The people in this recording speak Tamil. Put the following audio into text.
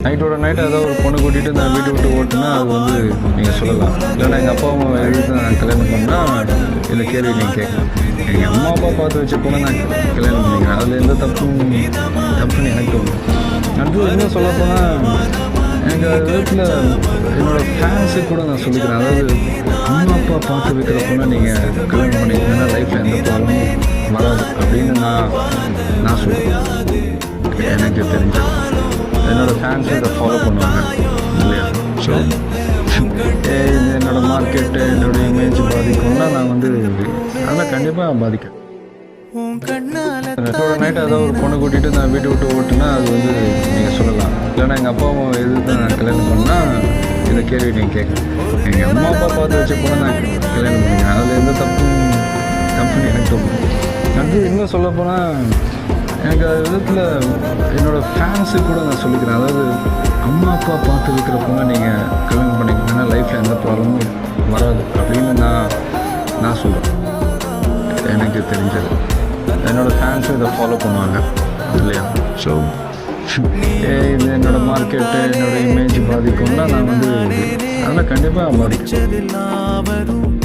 நைட்டோட நைட்டு ஏதோ ஒரு பொண்ணு கூட்டிகிட்டு நான் வீட்டை விட்டு ஓட்டுனா அது வந்து நீங்கள் சொல்லலாம். இல்லைன்னா எங்கள் அப்பா அம்மா எழுதி நான் கல்யாணம் பண்ணால் இந்த கேள்வி நீங்கள் கேட்கலாம். எங்கள் அம்மா அப்பா பார்த்து வச்ச பொண்ணை நான் கல்யாணம் பண்ணிக்கிறேன், அதில் எந்த தப்புன்னு எனக்கு தோணும். அடுத்து இன்னும் சொல்லப்போனால் எனக்கு வீட்டில் என்னோடய ஃபேன்ஸுக்கு கூட நான் சொல்லிக்கிறேன். அதாவது அம்மா அப்பா பார்த்து வைக்கிற பொண்ணை நீங்கள் கல்யாணம் பண்ணிக்கிறீங்கன்னா லைஃப்பில் எந்த ப்ராப்ளமும் வராது அப்படின்னு நான் சொல்லுவேன். எனக்கு தெரிஞ்சது என்னோடய ஃபேன்ஸும் இதை ஃபாலோ பண்ணுவாங்க இல்லையா? ஸோ இது என்னோடய மார்க்கெட்டு என்னோடய இமேஜ் பாதிக்கும்னா நான் வந்து அதெல்லாம் கண்டிப்பாக பாதிக்கும். நைட்டோட நைட்டு ஏதோ ஒரு பொண்ணு கூட்டிகிட்டு நான் வீட்டை விட்டு ஓட்டுனா அது வந்து நீங்கள் சொல்லலாம். இல்லைன்னா எங்கள் அப்பா அம்மா எதிர்த்து நான் கல்யாணம் பண்ணால் இந்த கேள்வி நீங்கள் கேட்கலாம். எங்கள் அம்மா அப்பா பார்த்து வச்ச பொண்ணை நான் கல்யாணம் பண்ணிக்கிறேன், அதில் எந்த தப்புன்னு எனக்கு தோணும். அடுத்து இன்னும் சொல்லப்போனால் எனக்கு அது விதத்தில் என்னோடய ஃபேன்ஸுக்கு கூட நான் சொல்லிக்கிறேன். அதாவது அம்மா அப்பா பார்த்து வைக்கிற பொண்ணை நீங்கள் கல்யாணம் பண்ணிக்கிட்டீங்கன்னா லைஃப்பில் எந்த ப்ராப்ளமும் வராது அப்படின்னு நான் சொல்கிறேன். எனக்கு தெரிஞ்சது என்னோடய ஃபேன்ஸும் இதை ஃபாலோ பண்ணுவாங்க இல்லையா? ஸோ இது என்னோடய மார்க்கெட்டு என்னோடய இமேஜ் பாதிக்கும்னா நான் வந்து அதெல்லாம் கண்டிப்பாக பாதிக்கும்.